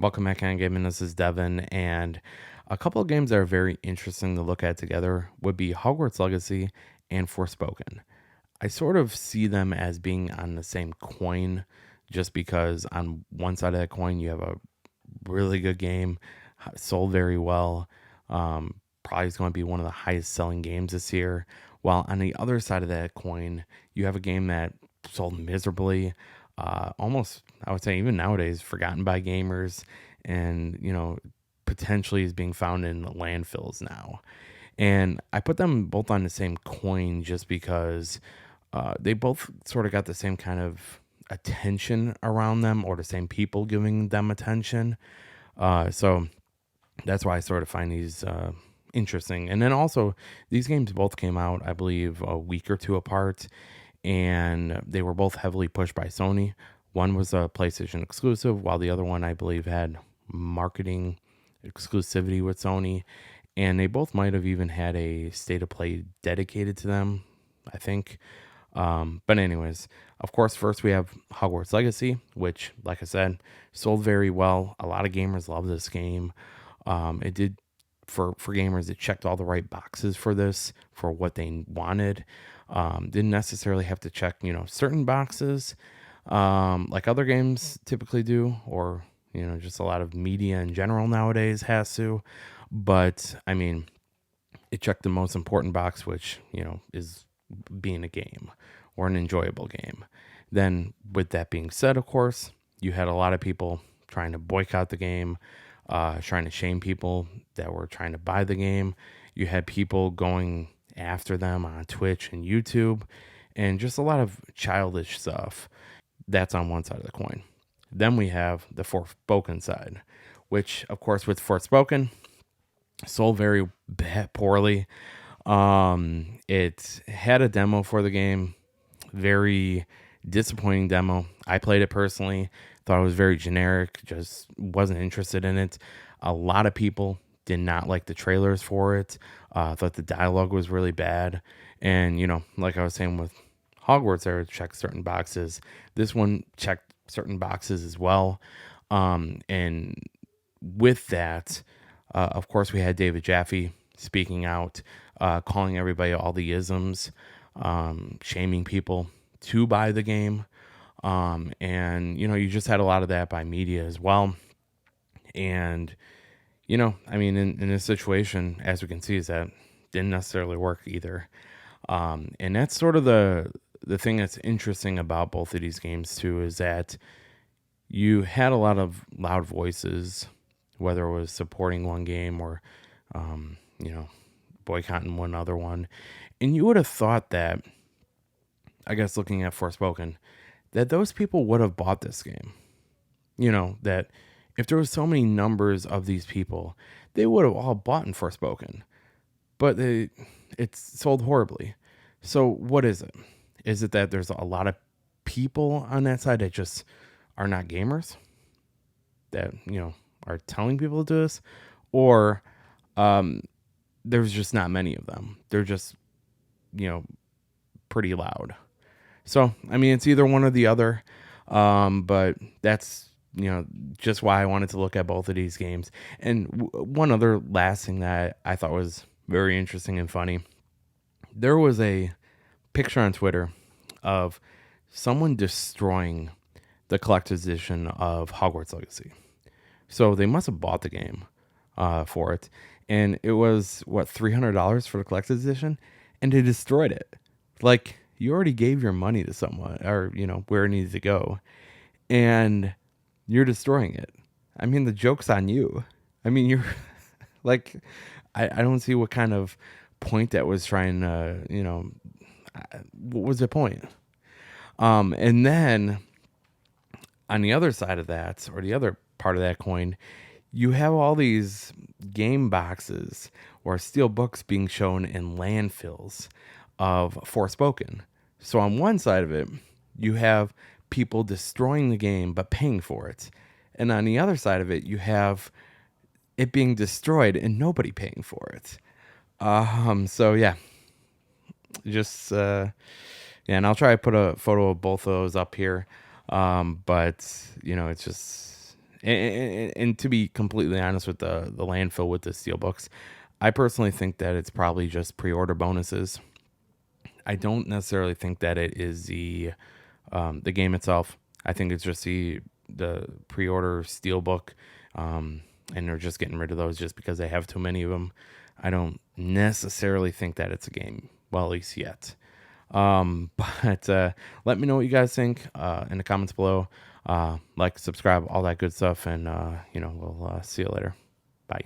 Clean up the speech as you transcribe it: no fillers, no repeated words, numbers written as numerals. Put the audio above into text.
Welcome back, on Gaming. This is Devin, and a couple of games that are very interesting to look at together would be Hogwarts Legacy and Forspoken. I sort of see them as being on the same coin, just because on one side of that coin you have a really good game, sold very well, probably is going to be one of the highest selling games this year. While on the other side of that coin, you have a game that sold miserably, almost, I would say, even nowadays, forgotten by gamers, and potentially is being found in landfills now. And I put them both on the same coin just because they both sort of got the same kind of attention around them, or the same people giving them attention. So that's why I sort of find these interesting. And then also, these games both came out, I believe, a week or two apart, and they were both heavily pushed by Sony. One was a PlayStation exclusive, while the other one, I believe, had marketing exclusivity with Sony. And they both might have even had a state of play dedicated to them, I think. But anyways, of course, first we have Hogwarts Legacy, which, like I said, sold very well. A lot of gamers love this game. It did for gamers. It checked all the right boxes for this, for what they wanted. Didn't necessarily have to check, certain boxes, like other games typically do, or just a lot of media in general nowadays has to. But I mean, it checked the most important box, which is being a game or an enjoyable game. Then, with that being said, of course, you had a lot of people trying to boycott the game, trying to shame people that were trying to buy the game. You had people going after them on Twitch and YouTube, and just a lot of childish stuff. That's on one side of the coin. Then we have the Forspoken side, which, of course, with Forspoken, sold very poorly. It had a demo for the game, very disappointing demo. I played it personally, thought it was very generic, just wasn't interested in it. A lot of people did not like the trailers for it, thought the dialogue was really bad. And, like I was saying with Hogwarts, there checked certain boxes. This one checked certain boxes as well. And with that, of course, we had David Jaffe speaking out, calling everybody all the isms, shaming people to buy the game. And, you just had a lot of that by media as well. And, I mean, in this situation, as we can see, is that didn't necessarily work either. And that's sort of the thing that's interesting about both of these games, too, is that you had a lot of loud voices, whether it was supporting one game or, um, you know, boycotting one other one. And you would have thought that, I guess, looking at Forspoken, that those people would have bought this game. That if there was so many numbers of these people, they would have all bought in Forspoken. But it's sold horribly. So what is it? Is it that there's a lot of people on that side that just are not gamers, that are telling people to do this, or um, there's just not many of them? They're just you know pretty loud. So I mean, it's either one or the other. But that's just why I wanted to look at both of these games. And one other last thing that I thought was very interesting and funny, there was a picture on Twitter of someone destroying the collector's edition of Hogwarts Legacy. So they must have bought the game for it, and it was what, $300 for the collector's edition, and they destroyed it. Like, you already gave your money to someone, or where it needs to go, and you're destroying it. I mean, the joke's on you. I mean, you're like, I don't see what kind of point that was trying to, what was the point? And then on the other side of that, or the other part of that coin, you have all these game boxes or steel books being shown in landfills of Forspoken. So on one side of it, you have people destroying the game but paying for it. And on the other side of it, you have it being destroyed and nobody paying for it. So yeah, just yeah, and I'll try to put a photo of both of those up here. But it's just And to be completely honest with the landfill with the steelbooks, I personally think that it's probably just pre-order bonuses. I don't necessarily think that it is the game itself. I think it's just the pre-order steelbook, and they're just getting rid of those just because they have too many of them. I don't necessarily think that it's a game. Well, at least yet. But let me know what you guys think in the comments below. Like, subscribe, all that good stuff, and we'll see you later. Bye.